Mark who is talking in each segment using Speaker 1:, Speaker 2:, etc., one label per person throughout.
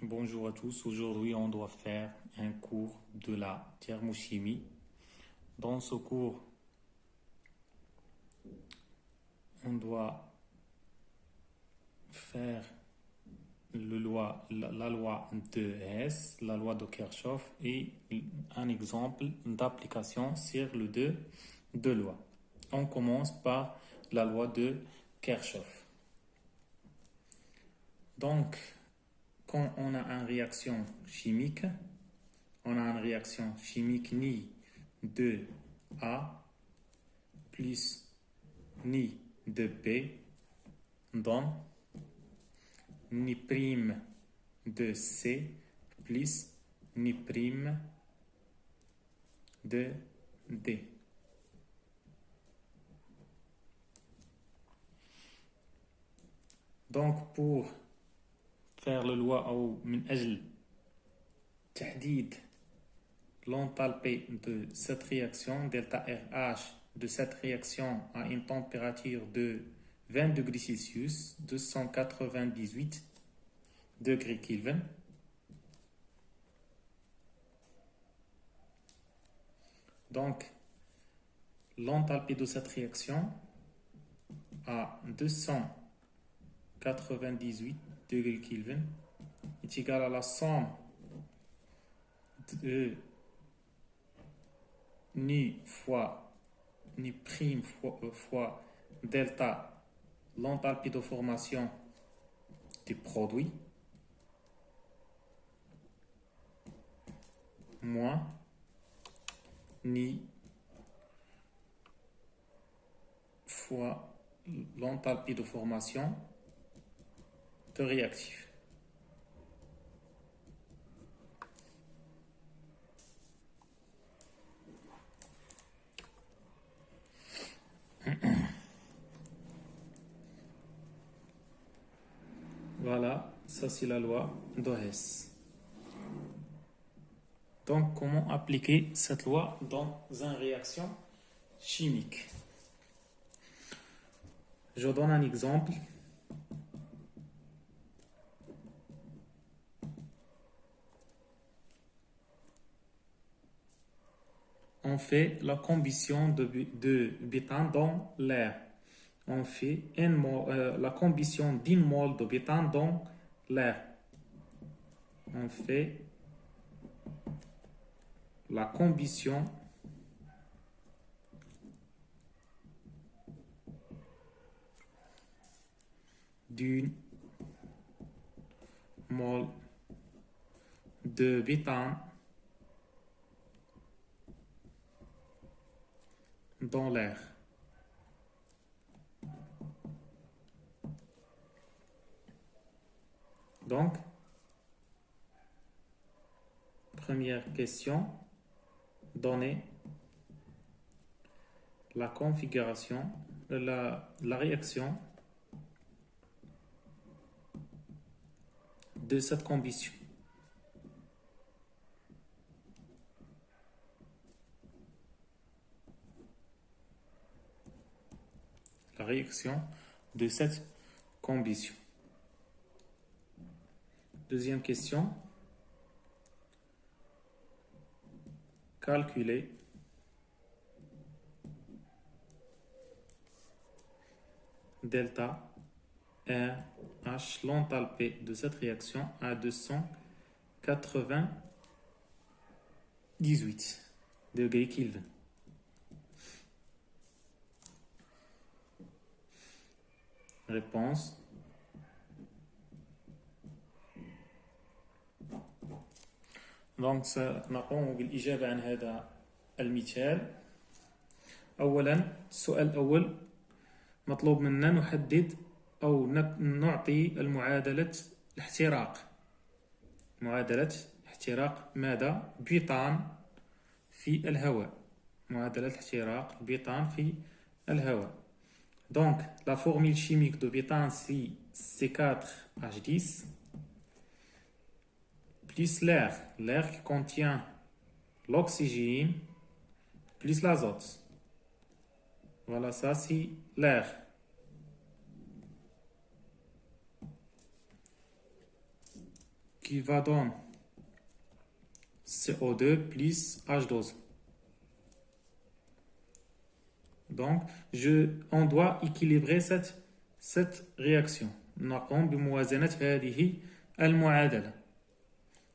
Speaker 1: Bonjour à tous. Aujourd'hui, on doit faire un cours de la thermochimie. Dans ce cours, on doit faire la loi de Hess, la loi de Kirchhoff et un exemple d'application sur le deux lois. On commence par la loi de Kirchhoff. Donc, quand on a une réaction chimique, on a une réaction chimique ni de A plus ni de B donne ni prime de C plus ni prime de D. Donc pour faire le loi أو من أجل تحديد l'enthalpie de cette réaction, delta RH de cette réaction à une température de 20 degrés Celsius, 298 degrés Kelvin. Donc, l'enthalpie de cette réaction à 298 degrés Kelvin est égale à la somme de ni fois ni prime fois delta l'enthalpie de formation du produit moins ni fois l'enthalpie de formation de réactif. Voilà, ça c'est la loi de Hess. Donc, comment appliquer cette loi dans une réaction chimique? Je donne un exemple. On fait la combustion de bétane dans l'air. On fait la combustion d'une mole de bétane dans l'air. On fait la combustion d'une mole de bétane dans l'air. Donc, première question, donner la configuration, la réaction de cette combustion. La réaction de cette combustion. Deuxième question. Calculer delta RH, l'enthalpie de cette réaction à 298 degrés Kelvin. Réponse. Donc نقوم بالإجابة عن هذا المثال. أولا السؤال الأول مطلوب منا نحدد أو نعطي المعادلة الاحتراق. معادلة احتراق ماذا؟ بيتان في الهواء. معادلة احتراق البيتان في الهواء. Donc, la formule chimique de bétane, c'est C4H10 plus l'air qui contient l'oxygène plus l'azote. Voilà, ça c'est l'air. qui va donner CO2 plus H12. Donc, on doit équilibrer cette réaction. نقوم بموازنة هذه المعادلة.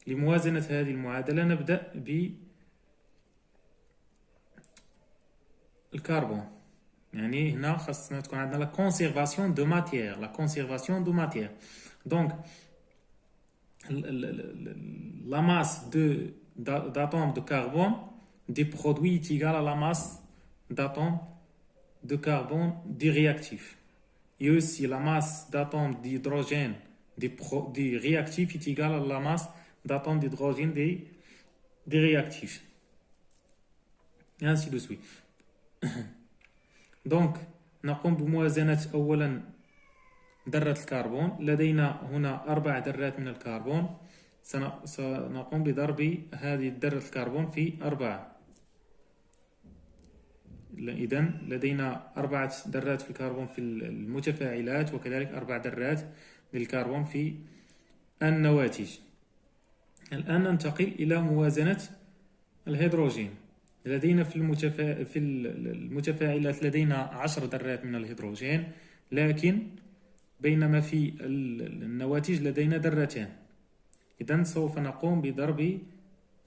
Speaker 1: لموازنة هذه المعادلة نبدأ بالكربون. يعني هنا خاصنا تكون عندنا la conservation de matière. La conservation de matière. Donc, la masse d'atomes de carbone des produits est égale à la masse d'atomes de carbone des réactifs. Et aussi la masse d'atomes d'hydrogène des réactifs est égale à la masse d'atomes d'hydrogène des réactifs. Et ainsi de suite. Donc, نقوم بموازنة أولا ذرة الكربون. لدينا هنا 4 ذرات من الكربون. سنقوم بضرب هذه ذرة الكربون في 4. إذن لدينا 4 ذرات في الكربون في المتفاعلات، وكذلك 4 ذرات للكربون في النواتج. الآن ننتقل إلى موازنة الهيدروجين. لدينا في المتفاعلات لدينا 10 ذرات من الهيدروجين، لكن بينما في النواتج لدينا ذرتان. إذن سوف نقوم بضرب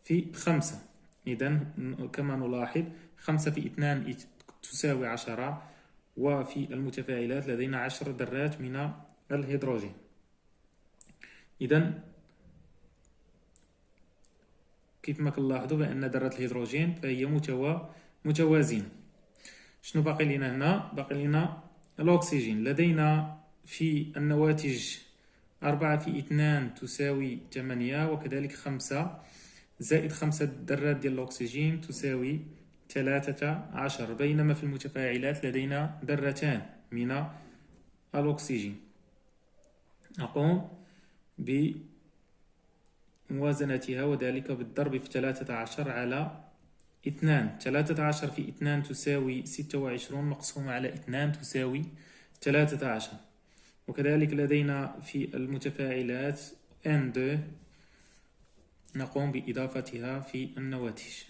Speaker 1: في 5. إذن كما نلاحظ 5 في 2 تساوي 10، وفي المتفاعلات لدينا 10 ذرات من الهيدروجين. إذن كيف ما كنلاحظوا بأن ذرة الهيدروجين فهي متوازنة. شنو باقي لنا هنا؟ باقي لنا الأكسجين. لدينا في النواتج 4 في 2 تساوي 8، وكذلك 5 زائد 5 ذرات ديال الأكسجين تساوي 13. بينما في المتفاعلات لدينا ذرتان من الأكسجين. أقوم بموازنتها وذلك بالضرب في 13 على 2. 13 في 2 تساوي 26 مقسومة على 2 تساوي 13. وكذلك لدينا في المتفاعلات N2 نقوم بإضافتها في النواتج.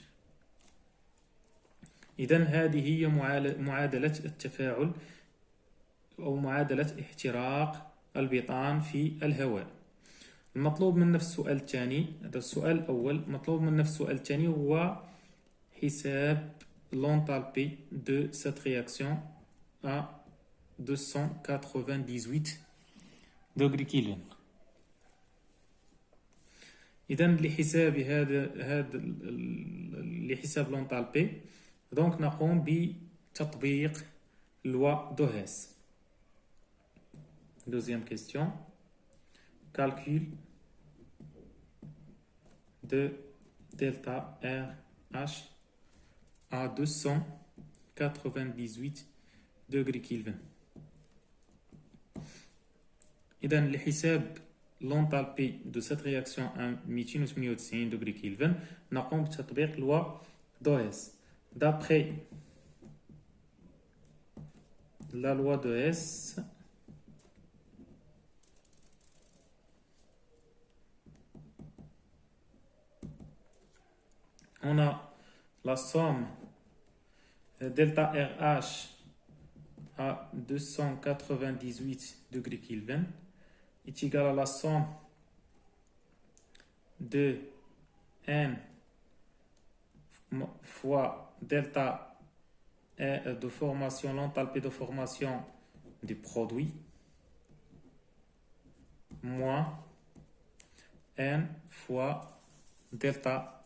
Speaker 1: إذن هذه هي معادلة التفاعل أو معادلة احتراق البيطان في الهواء. المطلوب منا في السؤال الثاني، هذا السؤال الأول، مطلوب منا في السؤال الثاني هو حساب l'enthalpie de cette réaction à 298 degrés Kelvin. إذن لحساب l'enthalpie donc نقوم بتطبيق loi de Hess. Deuxième question. Calcul de delta RH à 298 degrés Kelvin. إذن لحساب l'enthalpie de cette réaction à 298 degrés Kelvin نقوم بتطبيق loi de Hess. D'après la loi de Hess, on a la somme delta RH à 298 degrés Kelvin est égale à la somme de N fois delta de formation, l'enthalpie de formation du produit, moins N fois delta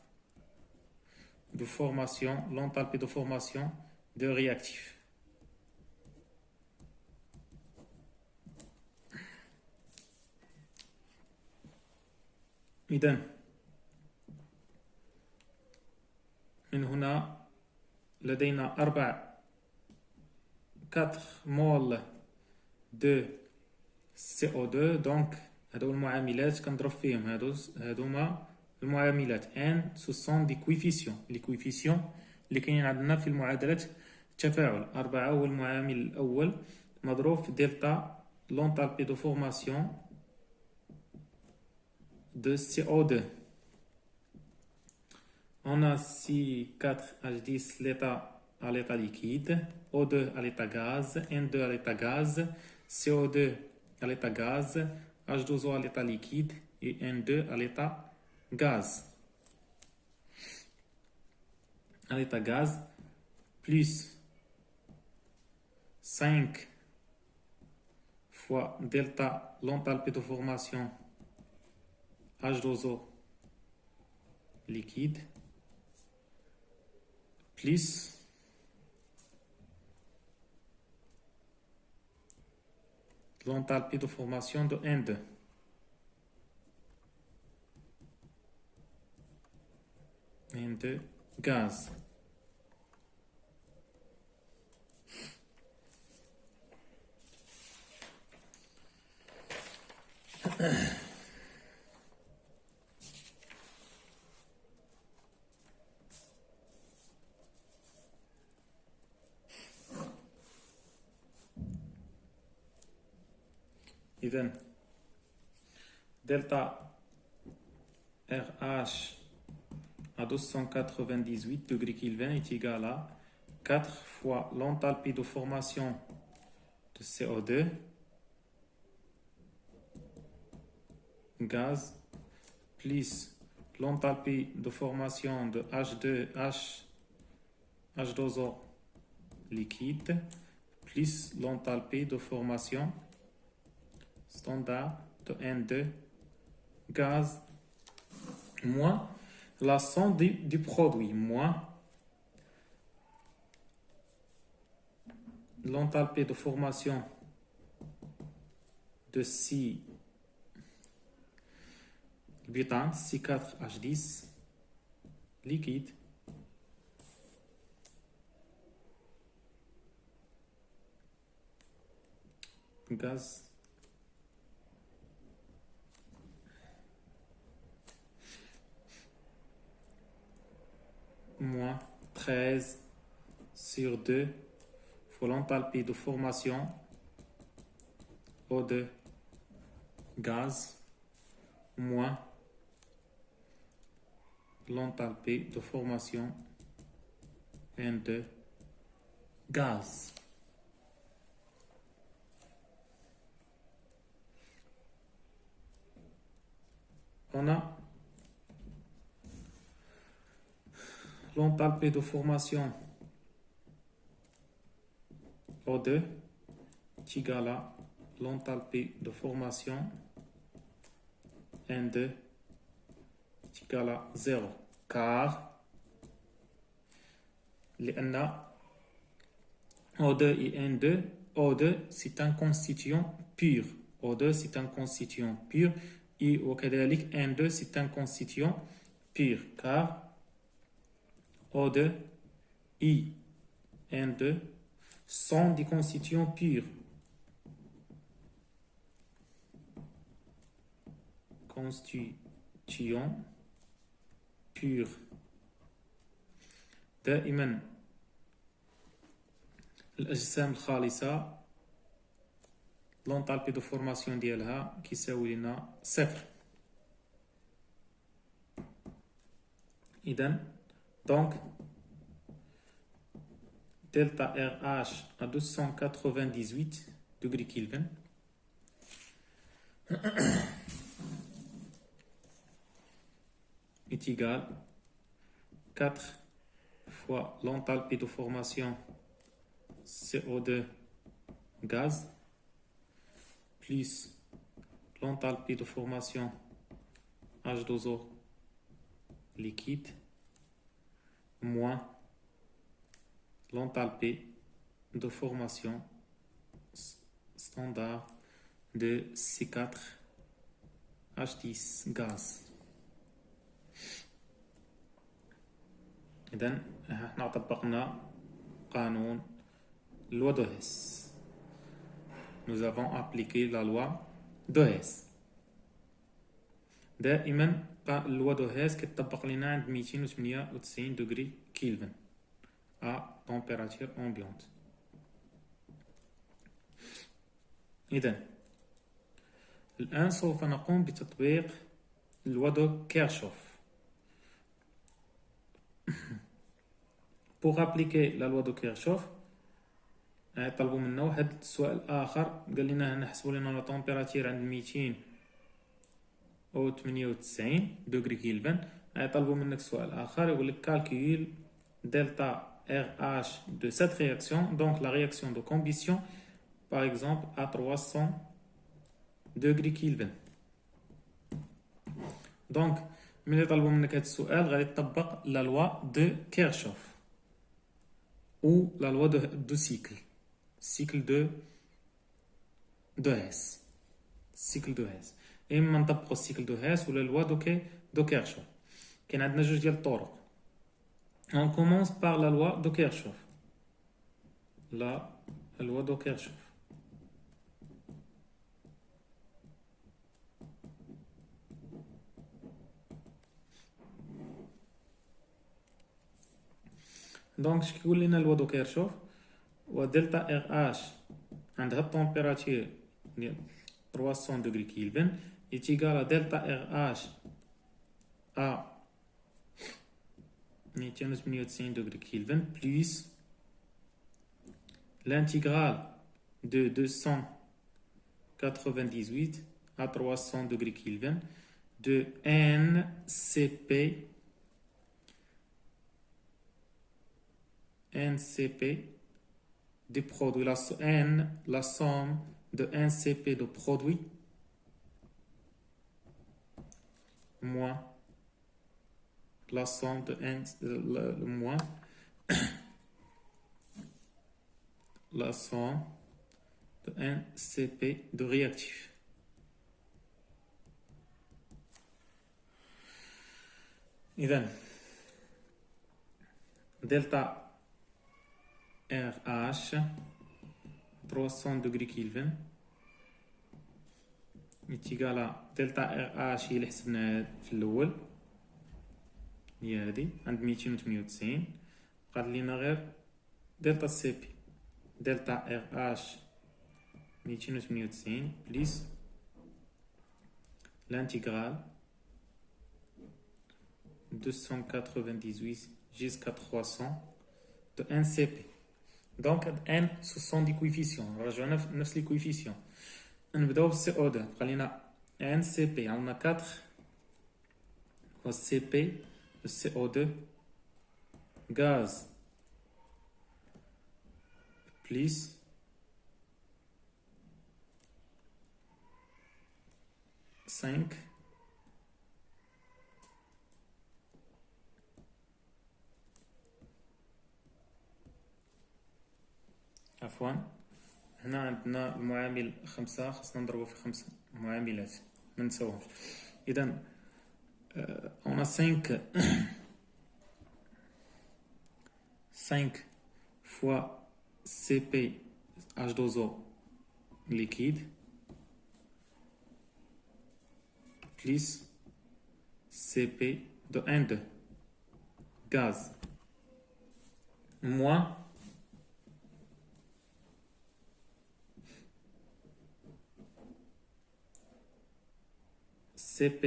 Speaker 1: de formation, l'enthalpie de formation de réactif. إذن من هنا لدينا 4 مول دو CO2. دونك هادو المعاملات كنضرب فيهم هادوما المعاملات N ce sont des coefficients. les coefficients اللي كاينين عندنا في المعادلة التفاعل. 4 هو المعامل الأول مضروب في دلتا l'enthalpie de formation de CO2. On a C4H10 l'état à l'état liquide, O2 à l'état gaz, N2 à l'état gaz, CO2 à l'état gaz, H2O à l'état liquide et N2 à l'état gaz. À l'état gaz, plus 5 fois delta l'enthalpie de formation H2O liquide, plus l'enthalpie de formation de N2. N2 gaz. إذن delta RH à 298 degrés Kelvin est égal à 4 fois l'enthalpie de formation de CO2 gaz plus l'enthalpie de formation de H2O liquide plus l'enthalpie de formation standard de N2 gaz moins la somme du produit moins l'enthalpie de formation de butane C4H10 liquide gaz moins 13 sur 2 fois l'enthalpie de formation O2 gaz moins l'enthalpie de formation N2 gaz. On a l'enthalpie de formation O2 est égal à l'enthalpie de formation N2 est égal à 0 car لأن O2 et N2 O2 c'est un constituant pur O2 c'est un constituant pur et وكذلك N2 c'est un constituant pur car O2 et N2 sont des constituants purs. Constituants purs. دائما الأجسام الخالصة l'enthalpie de formation ديالها كيساوي لنا صفر. إذن donc delta RH à 298 degrés Kelvin est égal à 4 fois l'enthalpie de formation CO2 gaz plus l'enthalpie de formation H2O liquide moins l'enthalpie de formation standard de C4H10 gaz. إذن احنا طبقنا قانون loi de Hess. Nous avons appliqué la loi de Hess. دائما اللوا دو هيس كتطبق لنا عند 298 degrés Kelvin à température ambiante. إذن الآن سوف نقوم بتطبيق loi de Kirchhoff. Pour appliquer la loi de Kirchhoff, طلبوا منا واحد السؤال آخر، قال لنا نحسبوا لنا لا تمبيراتير عند 298 دوغري كيلفن. طلبوا منك سؤال آخر يقول لك calcule delta RH de cette réaction, donc la réaction de combustion par exemple à 300 degrés Kelvin. Donc ملي طلبوا منك هذا السؤال غادي تطبق la loi de Kirchhoff ou la loi de cycle de Hess. cycle de Hess. اما نطبقوا السيكل دو هيس ولا لوا دو كيرشوف. كاين عندنا جوج ديال الطرق. On commence par la loi de Kirchhoff. La loi de Kirchhoff. Donc ce qui est la loi de Kirchhoff و delta RH عندها التمبيراتير ديال 300 degrés Kelvin est égal à delta RH à 298 degrés Kelvin plus l'intégrale de 298 à 300 degrés Kelvin de NCP des produits, la somme de NCP de produits moins la somme de moins la somme de NCP de réactifs. إذن delta RH 300 degrés Kelvin est égal à delta RH هي اللي حسبناها في الأول هي هادي عند 298 قال لينا غير دلتا سي بي دلتا ار اش 298 بليس l'intégral 298 jusqu'à 300 de NCP. Donc N ce sont des coefficients. رجعنا نفس les coefficients. نبداو بالسي او 2 بقى لينا NCP عندنا 4 و CP le CO2 gaz plus cinq عفوا هنا عندنا المعامل 5 خصنا نضربو في 5 معاملات ما نساوهمش. إذا on a 5 fois CP H2O liquide plus CP de N2 gaz moins CP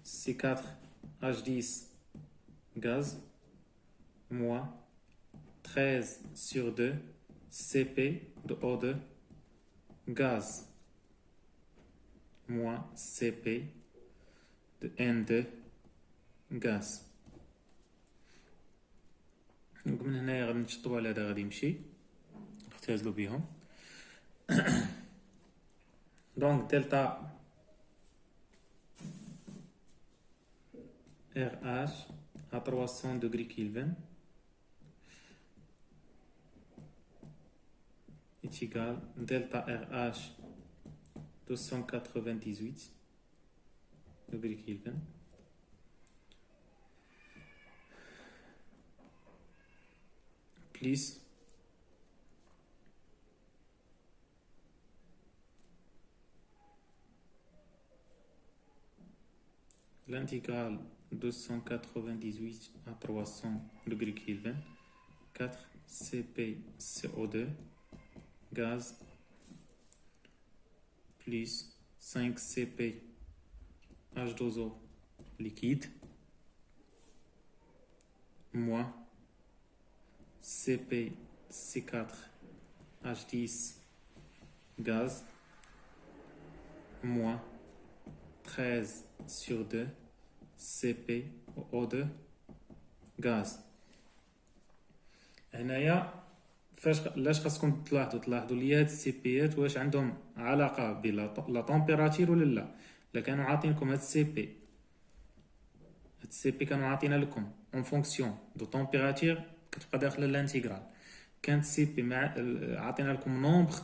Speaker 1: C4H10 gaz moins 13 sur 2 CP de O2 gaz moins CP de N2 gaz. من هنايا غادي نشطبو على هذا غادي يمشي نختزلو بيهم. دونك دلتا RH à 300 degrés Kelvin est égal à delta RH 298 degrés Kelvin plus l'intégrale 298 à 300 degrés Kelvin 4 CP CO2 gaz plus 5 CP H2O liquide moins CpC4H10 gaz moins 13/2 CpO2 gaz. هنايا لاش خاصكم تلاحظوا لي هاد السيبيات واش عندهم علاقه بلا طومبيراتير ولا لا. الا كانوا عاطينكم هاد السي بي كانوا عاطينا لكم اون فونكسيون دو طومبيراتير كتبقى داخله لانتيغرال. كانت السي بي عاطينا لكم نومبر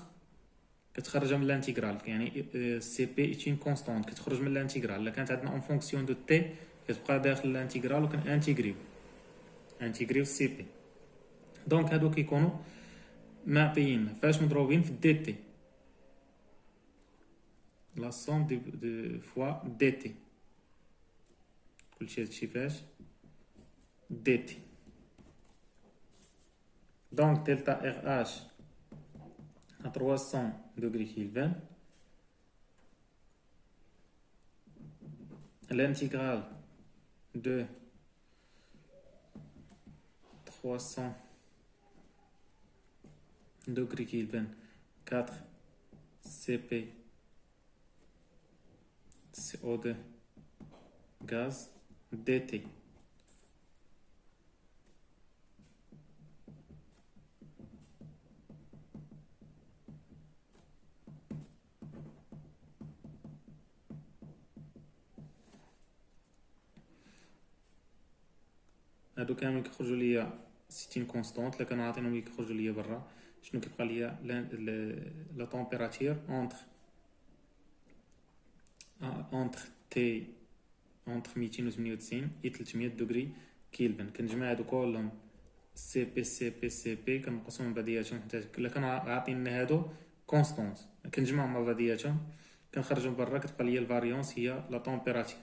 Speaker 1: كتخرج من لانتيغرال، يعني السي بي ايتين كونستانت كتخرج من لانتيغرال. الا كانت عندنا اون فونكسيون دو تي كتبقى داخل لانتيغرال وكان انتيغريو السي بي. دونك هادو كيكونوا معطيين فاش مضروبين في دي تي، لا سوم دو فوا دي تي، كلشي هادشي فاش دي تي. دونك دلتا ار اش 300 degrés Kelvin. L'intégrale de 300 degrés Kelvin 4 Cp CO2 gaz dt. هادو كامل كيخرجوا ليا 60 كونستانت. الا كانوا عاطينهم لي كيخرجوا ليا برا، شنو كيبقى ليا؟ لا طومبيراتير اونتر تي اونتر 298 و 300 دوغري كيلفن. كنجمع هادو كلهم سي بي كنقسمهم من بعضياتهم حتى الا كانوا عاطيننا هادو كونستانت كنجمعهم مع بعضياتهم كنخرجهم برا، كتبقى ليا الفاريونس هي لا طومبيراتير.